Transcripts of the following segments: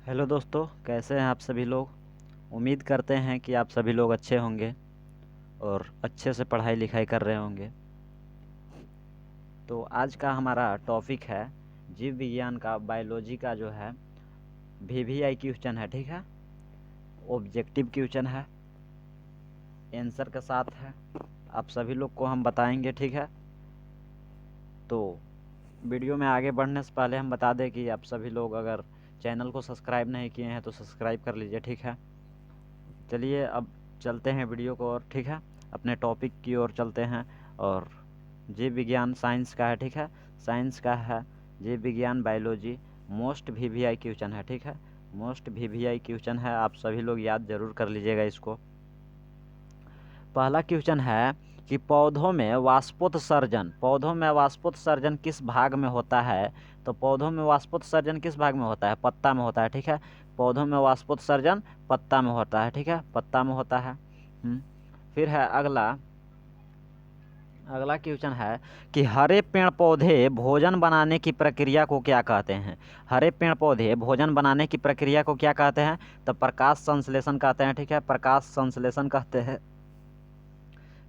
Hello दोस्तों, कैसे हैं आप सभी लोग। उम्मीद करते हैं कि आप सभी लोग अच्छे होंगे और अच्छे से पढ़ाई लिखाई कर रहे होंगे। तो आज का हमारा टॉपिक है जीव विज्ञान का, बायोलॉजी का जो है वीवीआई क्वेश्चन है। ठीक है, ऑब्जेक्टिव क्वेश्चन है, आंसर के साथ है। आप सभी लोग को हम बताएंगे। ठीक है, तो वीडियो में आगे बढ़ने से पहले हम बता दें कि आप सभी लोग अगर चैनल को सब्सक्राइब नहीं किए हैं तो सब्सक्राइब कर लीजिए। ठीक है, चलिए अब चलते हैं वीडियो को और। ठीक है, अपने टॉपिक की ओर चलते हैं। और जीव विज्ञान साइंस का है। ठीक है, साइंस का है जीव विज्ञान बायोलॉजी। मोस्ट वीवीआई क्वेश्चन है। ठीक है, मोस्ट वीवीआई क्वेश्चन है, आप सभी लोग याद जरूर कर लीजिएगा इसको। पहला क्वेश्चन है कि पौधों में वाष्पोत्सर्जन किस भाग में होता है। तो पौधों में वाष्पोत्सर्जन किस भाग में होता है? पत्ता में होता है। ठीक है, पौधों में वाष्पोत्सर्जन पत्ता में होता है। ठीक है, पत्ता में होता है। फिर है अगला अगला क्वेश्चन है कि हरे पेड़ पौधे भोजन बनाने की प्रक्रिया को क्या कहते हैं। हरे पेड़ पौधे भोजन बनाने की प्रक्रिया को क्या कहते हैं? तो प्रकाश संश्लेषण कहते हैं। ठीक है, प्रकाश संश्लेषण कहते हैं।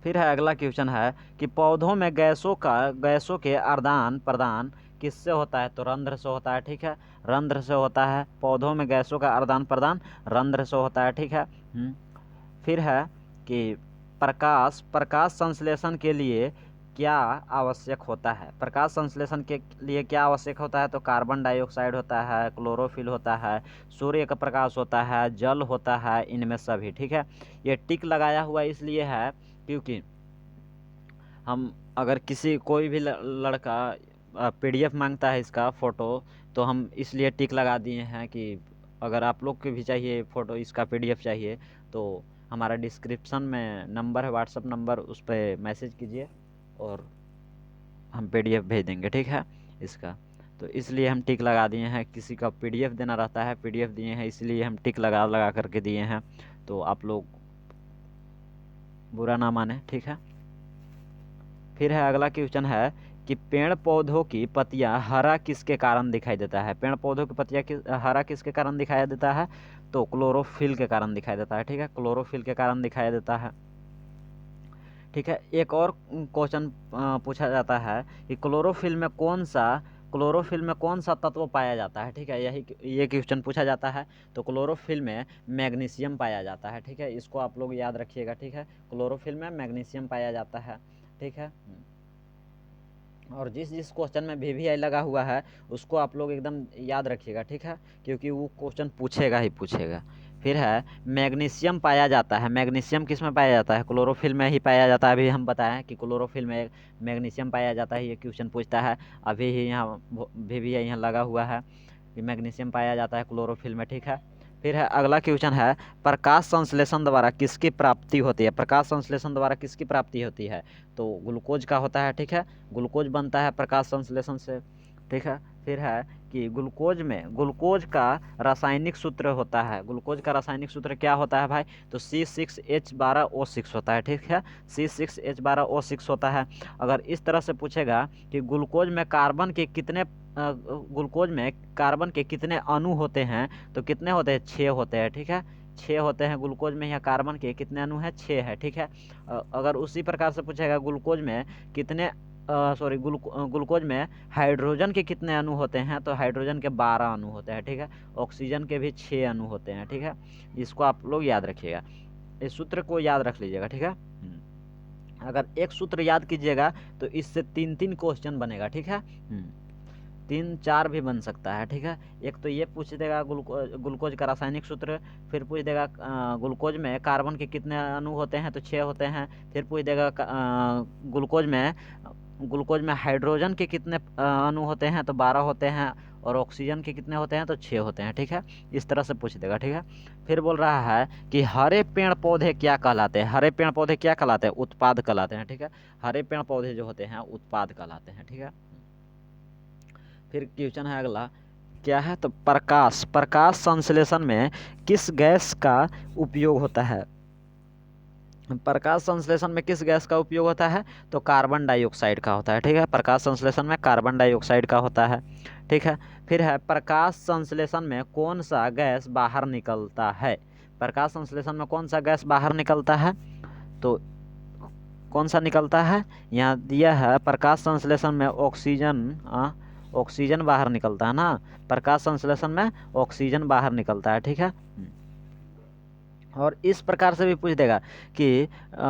फिर है अगला क्वेश्चन है कि पौधों में गैसों के आदान प्रदान किससे होता है? तो रंध्र से होता है। ठीक है, रंध्र से होता है। पौधों में गैसों का आदान प्रदान रंध्र से होता है। ठीक है। फिर है कि प्रकाश प्रकाश संश्लेषण के लिए क्या आवश्यक होता है? प्रकाश संश्लेषण के लिए क्या आवश्यक होता है? तो कार्बन डाइऑक्साइड होता है, क्लोरोफिल होता है, सूर्य का प्रकाश होता है, जल होता है, इनमें सभी। ठीक है, ये टिक लगाया हुआ इसलिए है क्योंकि हम अगर कोई भी लड़का पीडीएफ मांगता है इसका फ़ोटो, तो हम इसलिए टिक लगा दिए हैं कि अगर आप लोग को भी चाहिए फ़ोटो, इसका पीडीएफ चाहिए, तो हमारा डिस्क्रिप्शन में नंबर है, व्हाट्सअप नंबर, उस पर मैसेज कीजिए और हम पीडीएफ भेज देंगे। ठीक है, इसका तो इसलिए हम टिक लगा दिए हैं। किसी का पीडीएफ देना रहता है, पीडीएफ दिए हैं, इसलिए हम टिक लगा लगा करके दिए हैं। तो आप लोग बुरा ना माने। ठीक है, फिर है अगला क्वेश्चन है कि पेड़ पौधों की पत्तियां हरा किसके कारण दिखाई देता है? पेड़ पौधों की पत्तियां हरा किसके कारण दिखाई देता है? तो क्लोरोफिल के कारण दिखाई देता है। ठीक है, क्लोरोफिल के कारण दिखाई देता है। ठीक है, एक और क्वेश्चन पूछा जाता है कि क्लोरोफिल में कौन सा तत्व पाया जाता है? ठीक है, ये क्वेश्चन पूछा जाता है। तो क्लोरोफिल में मैग्नीशियम पाया जाता है। ठीक है, इसको आप लोग याद रखिएगा। ठीक है, क्लोरोफिल में मैग्नीशियम पाया जाता है। ठीक है, और जिस जिस क्वेश्चन में वीवीआई लगा हुआ है उसको आप लोग एकदम याद रखिएगा। ठीक है, क्योंकि वो क्वेश्चन पूछेगा ही पूछेगा। फिर है मैग्नीशियम पाया जाता है। मैग्नीशियम किस में पाया जाता है? क्लोरोफिल में ही पाया जाता है। अभी हम बताएं कि क्लोरोफिल में मैग्नीशियम पाया जाता है, ये क्वेश्चन पूछता है। अभी ही यहाँ वीवीआई यहाँ लगा हुआ है कि मैग्नीशियम पाया जाता है क्लोरोफिल में। ठीक है, फिर है अगला क्वेश्चन है प्रकाश संश्लेषण द्वारा किसकी प्राप्ति होती है? प्रकाश संश्लेषण द्वारा किसकी प्राप्ति होती है? तो ग्लूकोज का होता है। ठीक है, ग्लूकोज बनता है प्रकाश संश्लेषण से। ठीक है, फिर है कि ग्लूकोज का रासायनिक सूत्र होता है। ग्लूकोज का रासायनिक सूत्र क्या होता है भाई? तो C6H12O6 होता है। ठीक है, C6H12O6 होता है। अगर इस तरह से पूछेगा कि ग्लूकोज में कार्बन के कितने अणु होते हैं, तो कितने होते हैं? 6 होते हैं। ठीक है, 6 होते हैं ग्लूकोज में। यहाँ कार्बन के कितने अणु हैं? 6 है। ठीक है, अगर उसी प्रकार से पूछेगा ग्लूकोज में कितने ग्लूकोज में हाइड्रोजन के कितने अणु होते हैं, तो हाइड्रोजन के 12 अणु होते हैं। ठीक है, ऑक्सीजन के भी 6 अणु होते हैं। ठीक है, इसको आप लोग याद रखिएगा, इस सूत्र को याद रख लीजिएगा। ठीक है, अगर एक सूत्र याद कीजिएगा तो इससे 3-3 क्वेश्चन बनेगा। ठीक है, 3-4 भी बन सकता है। ठीक है, एक तो ये पूछ देगा ग्लूकोज का रासायनिक सूत्र, फिर पूछ देगा ग्लूकोज में कार्बन के कितने अणु होते हैं, तो 6 होते हैं। फिर पूछ देगा ग्लूकोज में हाइड्रोजन के कितने अणु होते हैं, तो 12 होते हैं। और ऑक्सीजन के कितने होते हैं, तो 6 होते हैं। ठीक है, इस तरह से पूछ देगा। ठीक है, फिर बोल रहा है कि हरे पेड़ पौधे क्या कहलाते हैं? हरे पेड़ पौधे क्या कहलाते हैं? उत्पाद कहलाते हैं। ठीक है, हरे पेड़ पौधे जो होते हैं उत्पाद कहलाते हैं। ठीक है, फिर क्वेश्चन है अगला, क्या है? तो प्रकाश संश्लेषण में किस गैस का उपयोग होता है? प्रकाश संश्लेषण में किस गैस का उपयोग होता है? तो कार्बन डाइऑक्साइड का होता है, ठीक है। प्रकाश संश्लेषण में कार्बन डाइऑक्साइड का होता है, ठीक है। फिर है प्रकाश संश्लेषण में कौन सा गैस बाहर निकलता है? प्रकाश संश्लेषण में कौन सा गैस बाहर निकलता है? तो कौन सा निकलता है? यहाँ दिया है प्रकाश संश्लेषण में ऑक्सीजन, ऑक्सीजन बाहर निकलता है ना। प्रकाश संश्लेषण में ऑक्सीजन बाहर निकलता है, ठीक है। और इस प्रकार से भी पूछ देगा कि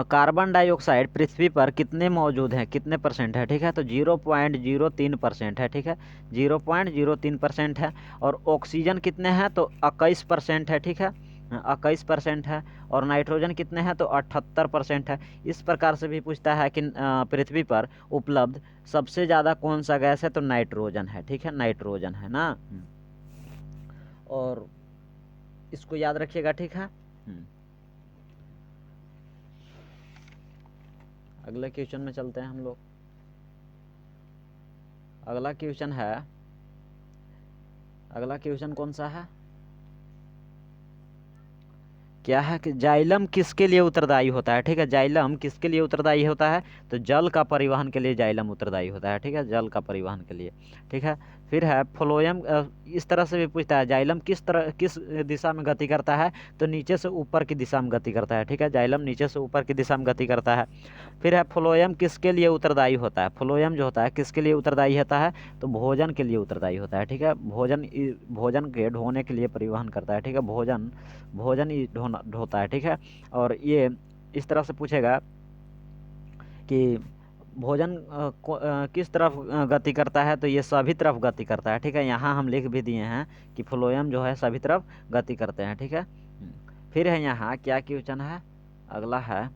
कार्बन डाइऑक्साइड पृथ्वी पर कितने मौजूद हैं, कितने परसेंट है, ठीक है। तो 0.03% है, ठीक है। 0.03% है। और ऑक्सीजन कितने हैं? तो 21% है, ठीक है। 21% है। और नाइट्रोजन कितने हैं? तो 78% है। इस प्रकार से भी पूछता है कि पृथ्वी पर उपलब्ध सबसे ज़्यादा कौन सा गैस है? तो नाइट्रोजन है, ठीक है। नाइट्रोजन है ना। और इसको याद रखिएगा, ठीक है। अगले क्वेश्चन में चलते हैं हम लोग। अगला क्वेश्चन है, अगला क्वेश्चन कौन सा है? क्या है कि जाइलम किसके लिए उत्तरदायी होता है, ठीक है। जाइलम किसके लिए उत्तरदायी होता है? तो जल का परिवहन के लिए जाइलम उत्तरदायी होता है, ठीक है। जल का परिवहन के लिए, ठीक है। फिर है फ्लोएम, इस तरह से भी पूछता है जाइलम किस दिशा में गति करता है? तो नीचे से ऊपर की दिशा में गति करता है, ठीक है। जाइलम नीचे से ऊपर की दिशा में गति करता है। फिर है फ्लोएम किसके लिए उत्तरदायी होता है? फ्लोएम जो होता है किसके लिए उत्तरदायी होता है? तो भोजन के लिए उत्तरदायी होता है, ठीक है। भोजन के ढोने के लिए परिवहन करता है, ठीक है। भोजन भोजन ही ढोता है, ठीक है। और ये इस तरह से पूछेगा कि भोजन किस तरफ गति करता है? तो ये सभी तरफ गति करता है, ठीक है। यहाँ हम लिख भी दिए हैं कि फ्लोएम जो है सभी तरफ गति करते हैं, ठीक है। फिर है यहाँ क्या क्वेश्चन है? अगला है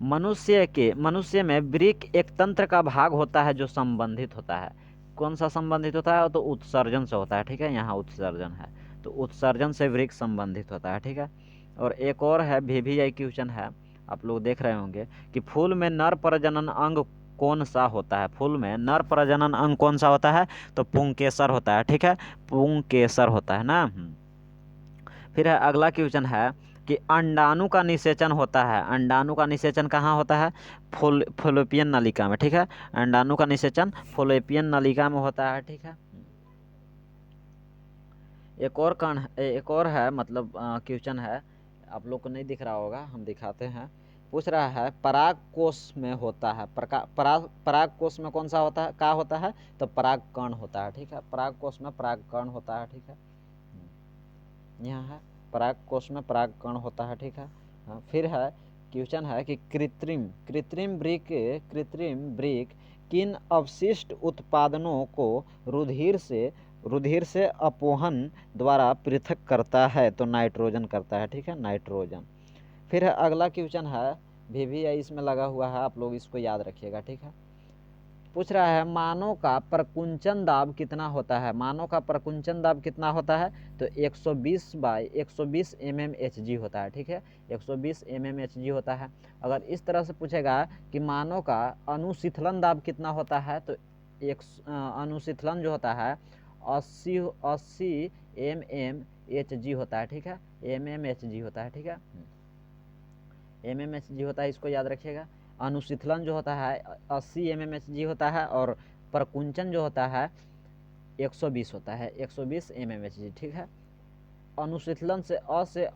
मनुष्य में वृक्क एक तंत्र का भाग होता है जो संबंधित होता है। कौन सा संबंधित होता है? तो उत्सर्जन से होता है, ठीक है। यहाँ उत्सर्जन है, तो उत्सर्जन से वृक्क संबंधित होता है, ठीक है। और एक और है VVI क्वेश्चन है, आप लोग देख रहे होंगे कि फूल में नर प्रजनन अंग कौन सा होता है? फूल में नर प्रजनन अंग कौन सा होता है? तो पुंकेसर होता है, ठीक है। पुंकेसर होता है ना। फिर है अगला क्वेश्चन है कि अंडाणु का निषेचन होता है। अंडाणु का निषेचन कहाँ होता है? फॉलोपियन नलिका में, ठीक है। अंडाणु का निषेचन फॉलोपियन नलिका में होता है, ठीक है। एक और है, मतलब क्वेश्चन है, आप लोग को नहीं दिख रहा होगा, हम दिखाते हैं। पूछ रहा है पराग कोष में होता है, पराग कोष में कौन सा होता है, क्या होता है? तो पराग कण होता है, ठीक है। पराग कोष में पराग कण होता है, ठीक है। यहाँ है पराग कोष में पराग कण होता है, ठीक है। हाँ, फिर है क्वेश्चन है कि कृत्रिम वृक्क किन अवशिष्ट उत्पादनों को रुधिर से अपोहन द्वारा पृथक करता है? तो नाइट्रोजन करता है, ठीक है। नाइट्रोजन। फिर है अगला क्वेश्चन है, VVI इसमें लगा हुआ है, आप लोग इसको याद रखिएगा, ठीक है। पूछ रहा है मानव का प्रकुंचन दाब कितना होता है? मानव का प्रकुंचन दाब कितना होता है? तो 120/120 mmHg होता है, ठीक है। 120 mmHg होता है। अगर इस तरह से पूछेगा कि मानव का अनुशीतलन दाब कितना होता है? तो अनुशीतलन जो होता है 80 mmHg होता है, ठीक है। mmHg होता है, ठीक है। mmHg होता है, इसको याद रखिएगा। अनुशीतलन जो होता है 80 mmHg होता है, और प्रकुंचन जो होता है 120 होता है, 120 mmHg, ठीक है। अनुशीतलन से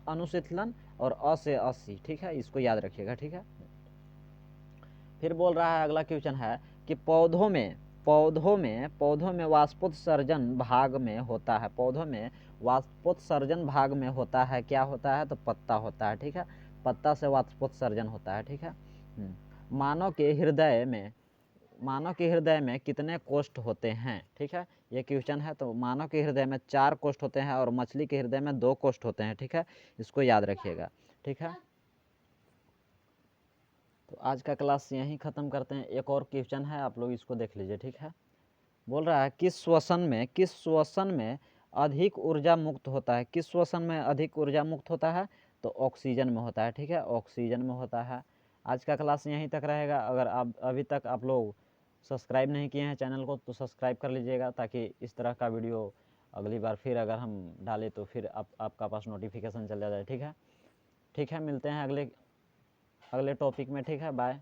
अनुशीतलन और से 80, ठीक है। इसको याद रखिएगा, ठीक है। फिर बोल रहा है अगला क्वेश्चन है कि पौधों में वाष्पोत्सर्जन भाग में होता है। पौधों में वाष्पोत्सर्जन भाग में होता है, क्या होता है? तो पत्ता होता है, ठीक है। पत्ता से वाष्पोत्सर्जन होता है, ठीक है। मानव के हृदय में कितने कोष्ठ होते हैं? ठीक है, ये क्वेश्चन है। तो मानव के हृदय में 4 कोष्ठ होते हैं और मछली के हृदय में 2 कोष्ठ होते हैं, ठीक है। इसको याद रखिएगा, ठीक है। तो आज का क्लास यहीं ख़त्म करते हैं। एक और क्वेश्चन है, आप लोग इसको देख लीजिए, ठीक है। बोल रहा है किस श्वसन में अधिक ऊर्जा मुक्त होता है? किस श्वसन में अधिक ऊर्जा मुक्त होता है? तो ऑक्सीजन में होता है, ठीक है। ऑक्सीजन में होता है। आज का क्लास यहीं तक रहेगा। अगर आप अभी तक आप लोग सब्सक्राइब नहीं किए हैं चैनल को तो सब्सक्राइब कर लीजिएगा, ताकि इस तरह का वीडियो अगली बार फिर अगर हम डालें तो फिर आपका पास नोटिफिकेशन चल जाए, ठीक है। ठीक है, मिलते हैं अगले अगले टॉपिक में। ठीक है, बाय।